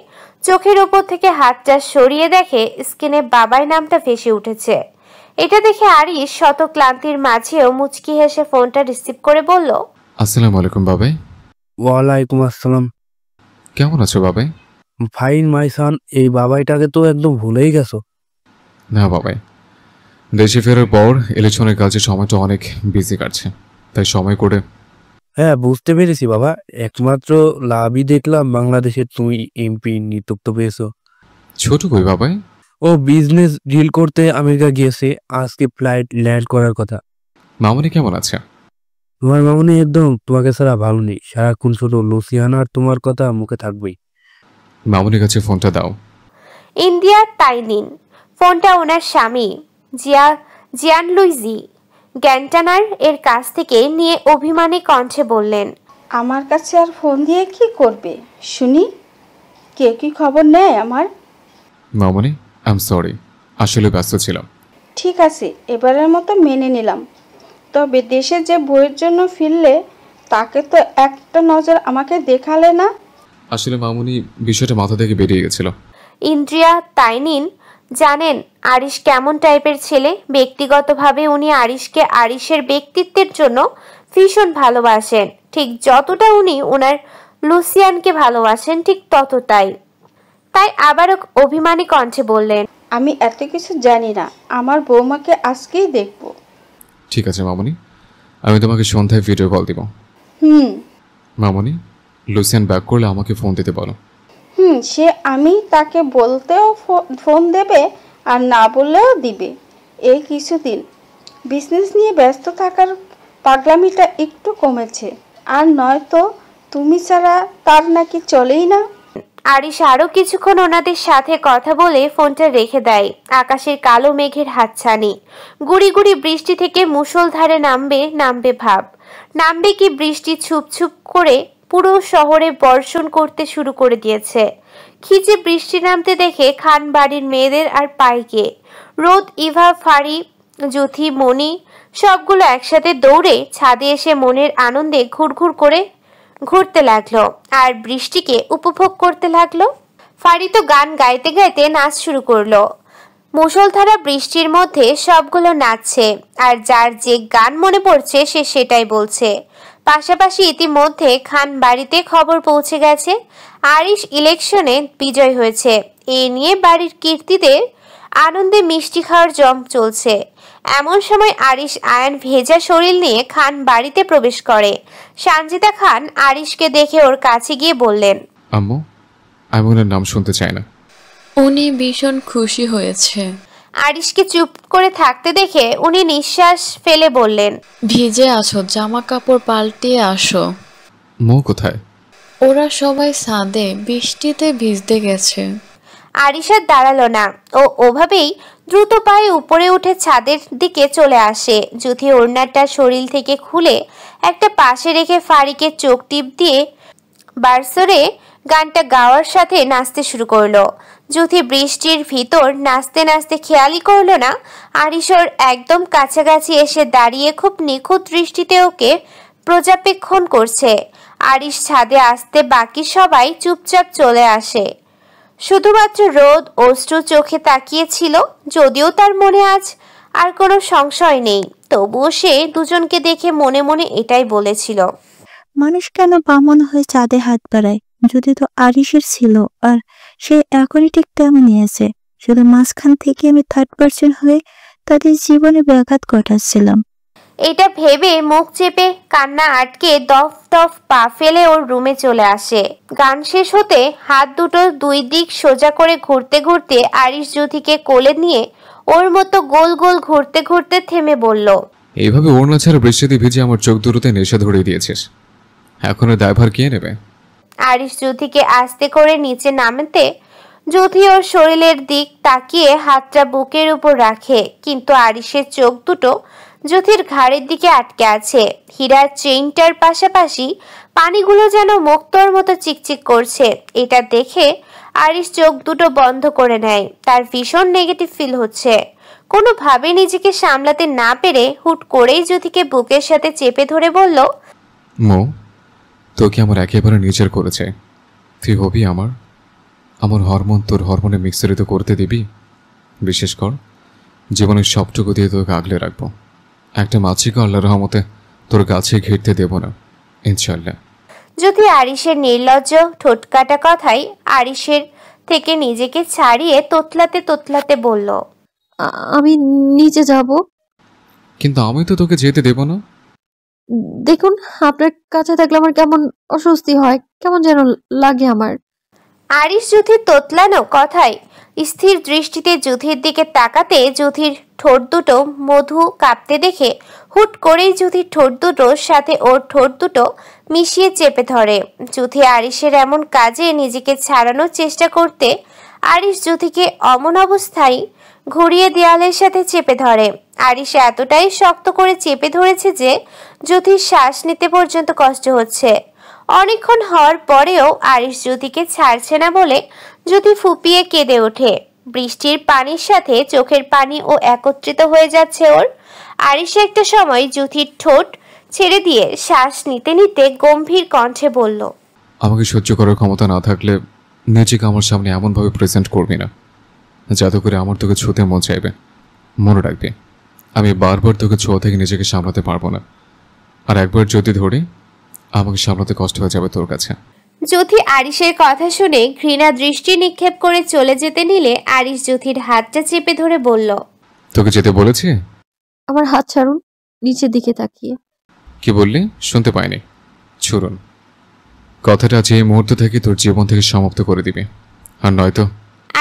চোখের উপর থেকে হাতটা সরিয়ে দেখে স্ক্রিনে বাবাই নামটা ভেসে উঠেছে। এটা দেখে আরিশ শত ক্লান্তির মাঝেও মুচকি হেসে ফোনটা রিসিভ করে বলল, আসসালামু আলাইকুম বাবাই। ওয়ালাইকুম আসসালাম। কেমন আছো বাবাই? ফাইন মাই সান। এই বাবাইটাকে তো একদম ভুলেই গেছো। না বাবাই, দেশে ফেরার পর ইলেকশনের কাজে সময়টা অনেক বিজি কাটছে, তাই সময় করে। হ্যাঁ, বুঝতে পেরেছি বাবা, একমাত্র লাভই দেখলাম বাংলাদেশে তুমি এমপি নিযুক্ত পেয়েছো। ছোট কই বাবাই? ও বিজনেস ডিল করতে আমেরিকা গিয়েছে, আজকে ফ্লাইট ল্যান্ড করার কথা। মামনি কেমন আছে? তোমার মামনি একদম তোমাকে ছাড়া ভালো নেই, সারাক্ষণ শুধু লুসিয়ানা আর তোমার কথা মুখে থাকবেই। মামনির কাছে ফোনটা দাও। ইন্ডিয়ার তাইনিন ফোনটা ওনার স্বামী জিয়ানলুইজি গ্যান্টানার এর কাছ থেকে নিয়ে অভিমানী কণ্ঠে বললেন, আমার কাছে আর ফোন দিয়ে কি করবে শুনি? কে কি খবর নেয় আমার? মামনি, আই এম সরি, আসলে ব্যস্ত ছিলাম। ঠিক আছে, এবারের মতো মেনে নিলাম। তবে দেশে যে বইয়ের জন্য ফিরলে তাকে তো একটা নজর আমাকে দেখালে না। আসলে মামনি, বিষয়টা মাথা থেকে বেরিয়ে গেছিল। ইন্দ্রিয়া তাইনিন জানেন আরিশ কেমন টাইপের ছেলে। ব্যক্তিগতভাবে উনি আরিশকে আরিশের ব্যক্তিত্বের জন্য ভীষণ ভালোবাসেন, ঠিক যতটা উনি ওনার লুসিয়ানকে ভালোবাসেন ঠিক ততটাই। তাই আবারও অভিমানী কণ্ঠে বললেন, আমি এত কিছু জানি না, আমার বৌমাকে আজকেই দেখব। ঠিক আছে মামনি, আমি তোমাকে সন্ধ্যায় ভিডিও কল দিব। মামনি, লুসিয়ান ব্যাক করলে আমাকে ফোন দিতে বলো। সে আমি তাকে বলতেও ফোন দেবে আর না বললেও দিবে। এই কিছুদিন বিজনেস নিয়ে ব্যস্ত থাকার পাগলামিটা একটু কমেছে, আর নয়তো তুমি ছাড়া তার নাকি চলেই না। আরিশ আরো কিছুক্ষণ ওনাদের সাথে কথা বলে ফোনটা রেখে দেয়। আকাশের কালো মেঘের হাতছানি, গুড়ি গুড়ি বৃষ্টি থেকে মুষলধারে নামবে ভাব। নামবে কি বৃষ্টি ছুপ ছুপ করে পুরো শহরে বর্ষণ করতে শুরু করে দিয়েছে। খিচে বৃষ্টি নামতে দেখে খান বাড়ির মেয়েদের আর পাইকে রোদ, ইভা, ফাড়ি, জুথি, মণি সবগুলো একসাথে দৌড়ে ছাদে এসে মনের আনন্দে ঘুরঘুর করে ঘুরতে লাগলো আর বৃষ্টিকে উপভোগ করতে লাগলো। ফাড়ি তো গান গাইতে গাইতে নাচ শুরু করলো। মুষলধারা বৃষ্টির মধ্যে সবগুলো নাচছে, আর যার যে গান মনে পড়ছে সে সেটাই বলছে। পাশাপাশি ইতিমধ্যে খান বাড়িতে খবর পৌঁছে গেছে আরিশ ইলেকশনে বিজয় হয়েছে। এ নিয়ে বাড়ির কীর্তিদের আনন্দে মিষ্টি খাওয়ার জম চলছে। এমন সময় আরিশ আয়ন ভেজা শরীর নিয়ে খান বাড়িতে প্রবেশ করে। সানজিদা খান আরিশকে দেখে ওর কাছে গিয়ে বললেন, আম্মু, আমি ওনার নাম শুনতে চাই না। উনি ভীষণ খুশি হয়েছে। আরিশকে চুপ করে থাকতে দেখে উনি নিঃশ্বাস ফেলে বললেন, ভিজে আছো, জামা কাপড় পাল্টিয়ে আসো। মৌ কোথায়? ওরা সবাই ছাদে বৃষ্টিতে ভিজতে গেছে। আরিশ আর দাঁড়ালো না, ও ওভাবেই দ্রুত পায়ে উপরে উঠে ছাদের দিকে চলে আসে। যুথি ওড়নাটা শরীর থেকে খুলে একটা পাশে রেখে ফারিকে চোখ টিপ দিয়ে বারসরে গানটা গাওয়ার সাথে নাচতে শুরু করলো। যুথি বৃষ্টির ভিতর নাচতে নাচতে খেয়ালই করলো না আরিশর একদম কাছাকাছি এসে দাঁড়িয়ে খুব নিখুঁত দৃষ্টিতে ওকে পর্যবেক্ষণ করছে। আরিশ ছাদে আসতে বাকি সবাই চুপচাপ চলে আসে। শুধুমাত্র রোদ অশ্রু চোখে তাকিয়েছিল। যদিও তার মনে আজ আর কোনো সংশয় নেই, তবুও সে দুজনকে দেখে মনে মনে এটাই বলেছিল, মানুষ কেন বামন হয়ে চাঁদে হাত বাড়ায়? যদি তো আরিশের ছিল, আর সে এখনই ঠিক তেমনই আছে। শুধু মাঝখান থেকে আমি থার্ড পার্সন হয়ে তাদের জীবনে ব্যাঘাত ঘটাচ্ছিলাম। এটা ভেবে মুখ চেপে কান্না আটকে দফ দফ পা ফেলে ওর রুমে চলে আসে। গান শেষ হতে হাত দুটো দুই দিক সোজা করে ঘুরতে ঘুরতে আরিশ যুথিকে কোলে নিয়ে ওর মতো গোল গোল ঘুরতে ঘুরতে থেমে বলল, এইভাবে ওড়না ছাড়া বৃষ্টিতে ভিজে আমার চোখ দুটোতে নেশা ধরিয়ে দিয়েছিস, এখন এর দায়ভার কে নেবে? আরিশ যুথিকে আস্তে করে নিচে নামাতে যুথি ওর শরীরের দিক তাকিয়ে হাতটা বুকের উপর রাখে, কিন্তু আরিশের চোখ দুটো যুথির ঘাড়ের দিকে আটকে আছে। হীরার চেইনটার পাশাপাশি পানিগুলো যেন মুক্তোর মতো চিকচিক করছে। এটা দেখে আরিশ চোখ দুটো বন্ধ করে নেয়। তার ভীষণ নেগেটিভ ফিল হচ্ছে। কোনোভাবে নিজেকে সামলাতে না পেরে হুট করেই যুথিকে বুকের সাথে চেপে ধরে বলল, মো, তোকে আমার একেবারে নিজের করেছে। তুই হবি আমার হরমোন তোর হরমোনে মিক্সারিত করতে দিবি। বিশেষ কর জীবনের সবটুকু দিয়ে তোকে আগলে রাখবো। একটা মাছিকে আল্লাহর রহমতে তোর গাছে ঘিরতে দেব না, ইনশাল্লাহ। যুথি আরিশের নির্লজ্জ ঠোঁটকাটা কথাই আরিশের থেকে নিজেকে ছাড়িয়ে তোতলাতে তোতলাতে বলল, আমি নিচে যাব। কিন্তু আমি তো তোকে যেতে দেব না। দেখুন, আপনার কাছে থাকলে আমার কেমন অস্বস্তি হয়, কেমন যেন লাগে আমার। আরিশ যুথির তোতলানো কথায় স্থির দৃষ্টিতে যুথির দিকে তাকাতে যুথির ঠোঁট দুটো মধু কাঁপতে দেখে হুট করেই যুথির ঠোঁট দুটোর সাথে ওর ঠোঁট দুটো মিশিয়ে চেপে ধরে। যুথি আরিশের এমন কাজে নিজেকে ছাড়ানোর চেষ্টা করতে আরিশ যুথিকে অমন অবস্থায় ঘুরিয়ে দেয়ালের সাথে চেপে ধরে। আরিশ এতটাই শক্ত করে চেপে ধরেছে যে যুথির শ্বাস নিতে পর্যন্ত কষ্ট হচ্ছে। অনেকক্ষণ হওয়ার পরেও আরিশ যুথিকে ছাড়ছে না বলে যুথি ফুপিয়ে কেঁদে ওঠে। বৃষ্টির পানির সাথে চোখের পানিও একত্রিত হয়ে যাচ্ছে ওর। আরিশ একটা সময় যুথির ঠোঁট ছেড়ে দিয়ে শ্বাস নিতে নিতে গম্ভীর কণ্ঠে বলল, আমাকে সহ্য করার ক্ষমতা না থাকলে নিজেকে আমার সামনে এমনভাবে প্রেজেন্ট করবি না যাতে করে আমার তোকে ছুঁতে মন চাইবে। মনে রাখবি, আমি বারবার তোকে ছোঁয়া থেকে নিজেকে সামলাতে পারবো না, আর একবার যদি ধরি আমাকে সামলাতে কষ্ট হয়ে যাবে তোর কাছে। যুথি আরিশের কথা শুনে ঘৃণা দৃষ্টি নিক্ষেপ করে চলে যেতে নিলে আরিশ যুথির হাতটা চেপে ধরে বলল, তোকে যেতে বলেছি? আমার হাত ছাড়ুন, নিচের দিকে তাকিয়ে। কি বললি? শুনতে পাইনি। ছুরুন। কথাটা যে মুহূর্ত থেকে তোর জীবন থেকে সমাপ্ত করে দিবি, আর নয়তো।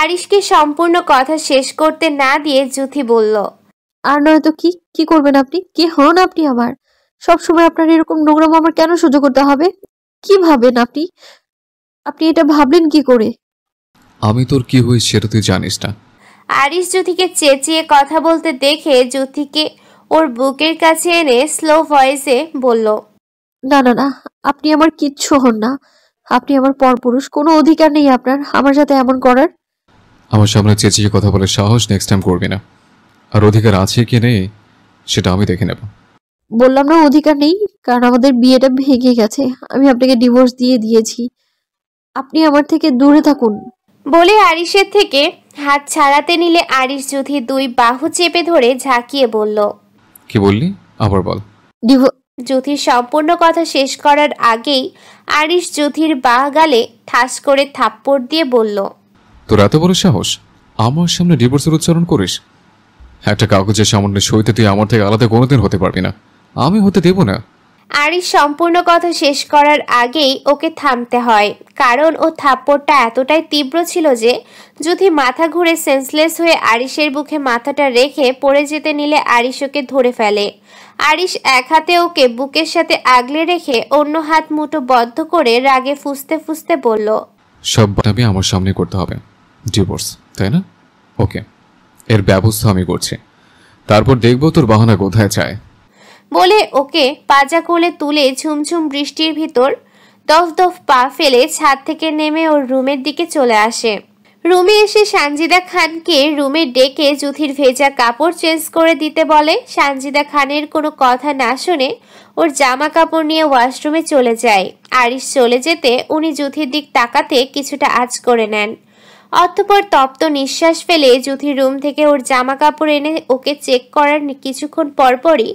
আরিশকে সম্পূর্ণ কথা শেষ করতে না দিয়ে যুথি বলল, আর নয়তো কি? কি করবেন আপনি? কি হন আপনি আমার? সবসময় আপনার এরকম নোংরাম আমার কেন সহ্য করতে হবে? কি ভাবেন আপনি? আপনি এটা ভাবলেন কি করে? আমি তোর কি হই সেটা তুই জানিস না। আরিশ যুথিকে চেঁচিয়ে কথা বলতে দেখে যুথিকে ওর বুকের কাছে এনে স্লো ভয়েসে বলল, না না না, আপনি আমার কিচ্ছু হন না। আপনি আমার পরপুরুষ, কোনো অধিকার নেই আপনার আমার সাথে এমন করার। আমার সামনে চেঁচিয়ে কথা বলে সাহস নেক্সট টাইম করবি না। আর অধিকার আছে কি নেই সেটা আমি দেখে নেব। বললাম না অধিকার নেই, কারণ আমাদের বিয়েটা ভেঙে গেছে। আমি আপনাকে ডিভোর্স দিয়ে দিয়েছি। আপনি আমার থেকে দূরে থাকুন। বলে আরিশের থেকে হাত ছাড়াতে নিলে আরিশ যুথির দুই বাহু চেপে ধরে ঝাঁকিয়ে বলল, কি বললি? আবার বল। যুথির সম্পূর্ণ কথা শেষ করার আগেই আরিশ যুথির বাহ গালে ঠাস করে থাপ্পড় দিয়ে বলল, তোর এত বড় সাহস আমার সামনে ডিভোর্সের উচ্চারণ করিস? একটা কাগজের সামান্য সইতে তুই আমার থেকে আলাদা কোনোদিন হতে পারবি না, আমি হতে দেব না। আরিশ সম্পূর্ণ কথা শেষ করার আগেই ওকে থামতে হয়, কারণ ও থাপ্পড়টা এতটাই তীব্র ছিল যে যুথি মাথা ঘুরে সেন্সলেস হয়ে আরিশের বুকে মাথাটা রেখে পড়ে যেতে নিলে আরিশ ওকে ধরে ফেলে। আরিশ এক হাতে ওকে বুকের সাথে আগলে রেখে অন্য হাত মুঠো বদ্ধ করে রাগে ফুঁসতে ফুঁসতে বলল, সব আমি আমার সামনে করতে হবে। ডিভোর্স, তাই না? ওকে, এর ব্যবস্থা আমি করছি, তারপর দেখবো তোর বাহানা কোথায় চায়। বলে ওকে পাজা কোলে তুলে ঝুমঝুম বৃষ্টির ভিতর দফ দফ পা ফেলে ছাদ থেকে নেমে ওর রুমের দিকে চলে আসে। রুমে এসে সানজিদা খানকে রুমে ডেকে জুথির ভেজা কাপড় চেঞ্জ করে দিতে বলে। সানজিদা খানের কোনো কথা না শুনে ওর জামা কাপড় নিয়ে ওয়াশরুমে চলে যায়। আরিশ চলে যেতে উনি জুথির দিক তাকাতে কিছুটা আঁচ করে নেন। অতঃপর তপ্ত নিঃশ্বাস ফেলে জুথির রুম থেকে ওর জামা কাপড় এনে ওকে চেক করার কিছুক্ষণ পরপরই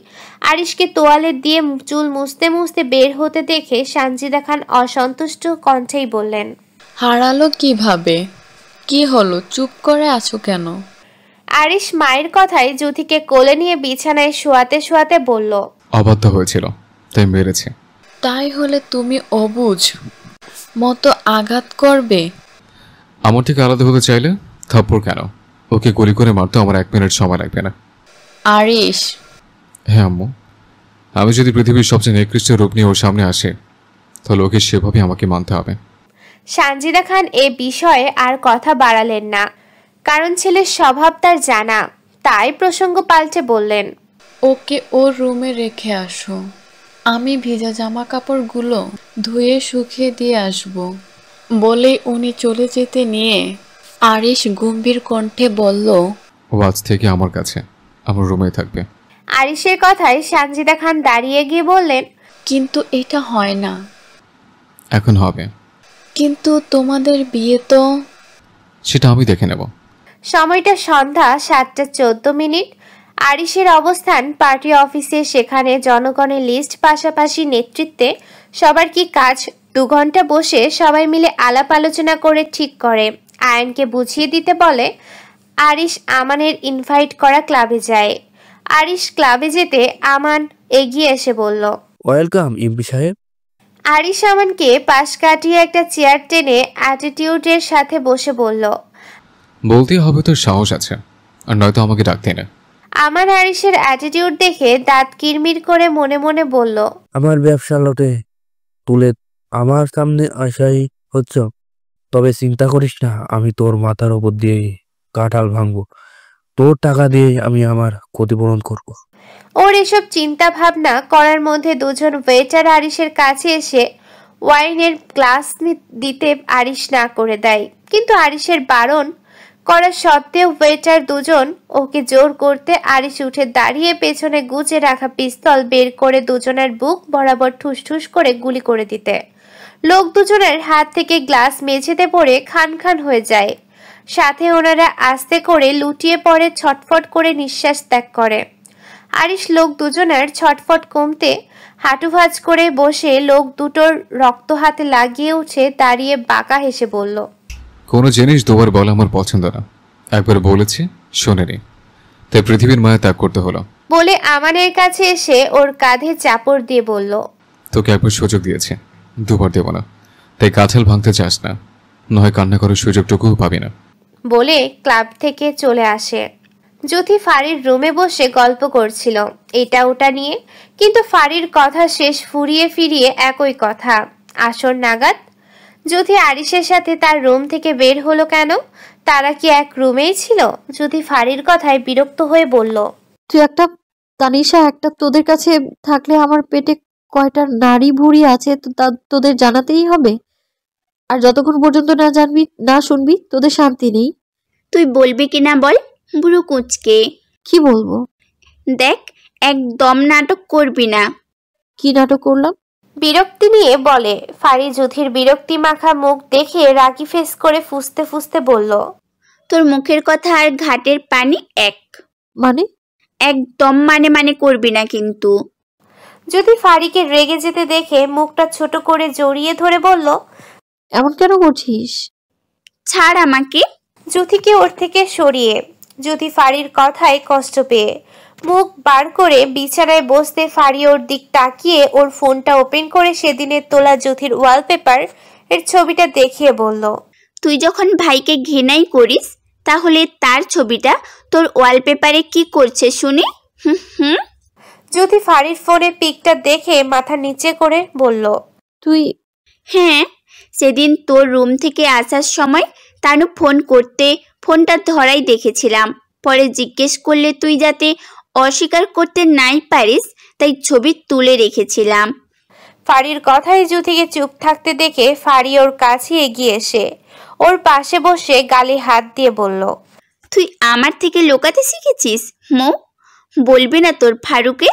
আরিশকে তোয়ালে দিয়ে চুল মুছতে মুছতে বের হতে দেখে সানজিদা খান অসন্তুষ্ট কণ্ঠেই বললেন, হারালো কিভাবে? কি হলো, চুপ করে আছো কেন? আরিশ মায়ের কথায় জুথিকে কোলে নিয়ে বিছানায় শোয়াতে শোয়াতে বলল, অবাধ্য হয়েছিল তাই মেরেছে। তাই হলে তুমি অবুঝ মতো আঘাত করবে? আমার থেকে আলাদা হতে চাইলে থাপ্পড় কেন? ওকে গুলি করে মারতে আমার 1 মিনিট সময় লাগবে না। আরিশ। হ্যাঁ আম্মু, আমি যদি পৃথিবীর সবচেয়ে নিকৃষ্ট রূপ নিয়ে ওর সামনে আসে তাহলে ওকে সেভাবে আমাকে মানতে হবে। সানজিদা খান এ বিষয়ে আর কথা বাড়ালেন না, কারণ ছেলের স্বভাব তার জানা। তাই প্রসঙ্গ পাল্টে বললেন, ওকে ওর রুমে রেখে আসো, আমি ভিজা জামা কাপড়গুলো ধুয়ে শুকিয়ে দিয়ে আসবো। বলে উনি চলে যেতে নিয়ে আরিশ গম্ভীর কণ্ঠে বলল, ও আজ থেকে আমার কাছে আমার রুমে থাকবে। আরিশের কথায় সানজিদা খান দাঁড়িয়ে গিয়ে বললেন, কিন্তু এটা হয় না। এখন হবে। কিন্তু তোমাদের বিয়ে তো। সেটা আমি দেখে নেব। সময়টা সন্ধ্যা 7:14। আরিশের অবস্থান পার্টি অফিসে। সেখানে জনগণের লিস্ট পাশাপাশি নেতৃত্বে সবার কি কাজ 2 ঘন্টা বসে সবাই মিলে আলাপ আলোচনা করে ঠিক করে। আয়নকে বুঝিয়ে দিতে বলে। আরিশ আমানের ইনভাইট করা ক্লাবে যায়। আরিশ ক্লাবে যেতে আমান এগিয়ে এসে বলল, ওয়েলকাম এমপি সাহেব। আরিশ আমানকে পাশ কাটিয়ে একটা চেয়ার টেনে অ্যাটিটিউডের সাথে বসে বলল, বলতেই হবে তোর সাহস আছে, আর নয়তো আমাকে ডাকতে না। আমার আরিশের অ্যাটিটিউড দেখে দাঁত কিরমির করে মনে মনে বলল, আমার ব্যবসা লটে তুলে আমার সামনে আসাই হচ্ছ, তবে চিন্তা করিস না, আমি তোর মাথার ওপর দিয়ে কাঁঠাল ভাঙবো, তোর টাকা দিয়ে আমি আমার ক্ষতিপূরণ করব। ওর এসব চিন্তা ভাবনা করার মধ্যে দুজন ওয়েটার আরিশের কাছে এসে ওয়াইনের গ্লাস দিতে আরিশ না করে দেয়। কিন্তু আরিশের বারণ করা সত্ত্বেও ওয়েটার দুজন ওকে জোর করতে আরিশ উঠে দাঁড়িয়ে পেছনে গুজে রাখা পিস্তল বের করে দুজনের বুক বরাবর ঠুস করে গুলি করে দিতে লোক দুজনের হাত থেকে গ্লাস মেঝেতে পড়ে খান খান হয়ে যায়। সাথে ওনারা আস্তে করে লুটিয়ে পড়ে, ছটফট করে নিঃশ্বাস ত্যাগ করে। আরিশ লোক দুজনের ছটফট কমতে হাঁটু ভাঁজ করে বসে লোক দুটোর রক্ত হাতে লাগিয়ে উঠে দাঁড়িয়ে বাঁকা হেসে বলল, কোনো জিনিস দুবার বলা আমার পছন্দ না, একবার বলেছি শোনেনি, তাই পৃথিবীর মায়া ত্যাগ করতে হলো। বলে আমানের কাছে এসে ওর কাঁধে চাপড় দিয়ে বলল, তোকে একবার সুযোগ দিয়েছে, দুবার দেব না, তাই কাঁঠাল ভাঙতে চাস না, নয় কান্না করার সুযোগটুকুও পাবি না। বলে ক্লাব থেকে চলে আসে। জ্যোতি ফারির রুমে বসে গল্প করছিল এটা ওটা নিয়ে, কিন্তু ফারির কথা শেষ ফুরিয়ে ফিরিয়ে একই কথা। আসর নাগাদ জ্যোতি আরিশের সাথে তার রুম থেকে বের হলো কেন? তারা কি এক রুমেই ছিল? জ্যোতি ফারির কথায় বিরক্ত হয়ে বলল, তুই একটা তানিশা, একটা তোদের কাছে থাকলে আমার পেটে কয়টা নাড়ি ভুঁড়ি আছে তো তা তোদের জানাতেই হবে, আর যতক্ষণ পর্যন্ত না জানবি না শুনবি তোদের শান্তি নেই। তুই বলবি কিনা বল বুড়ো কুচকে। কি বলবো? দেখ, একদম নাটক করবি না। কি নাটক করলাম? বিরক্তি নিয়ে বলে। ফারি জ্যোতির বিরক্তি মাখা মুখ দেখে রাগি ফেস করে ফুসতে ফুসতে বলল, তোর মুখের কথা আর ঘাটের পানি এক। মানে? একদম মানে করবি না কিন্তু। যদি ফারিকে রেগে যেতে দেখে মুখটা ছোট করে জড়িয়ে ধরে বলল, এমন কেন করছিস? ছাড় আমাকে। জ্যোতিকে ওর থেকে সরিয়ে। জ্যোতি ফারির কথায় কষ্ট পেয়ে মুখ বার করে বিছানায় বসতে ফারি ওর দিক তাকিয়ে ওর ফোনটা ওপেন করে সেদিনের তোলা জ্যোতির ওয়ালপেপার এর ছবিটা দেখিয়ে বলল, তুই যখন ভাইকে ঘৃণাই করিস তাহলে তার ছবিটা তোর ওয়ালপেপারে কি করছে শুনি? হুম। জ্যোতি ফারির ফোনে পিকটা দেখে মাথা নিচে করে বলল, তুই? হ্যাঁ, সেদিন তোর রুম থেকে আসার সময় তানু ফোন করতে ফোনটা ধরাই দেখেছিলাম। পরে জিজ্ঞেস করলে তুই যাতে অস্বীকার করতে নাই পারিস, তাই ছবি তুলে রেখেছিলাম। ফারির কথায় জুথিকে চুপ থাকতে দেখে ফারি ওর কাছে এগিয়ে এসে ওর পাশে বসে গালে হাত দিয়ে বলল, তুই আমার থেকে লুকাতে শিখেছিস মো? বলবি না তোর ফারুকে?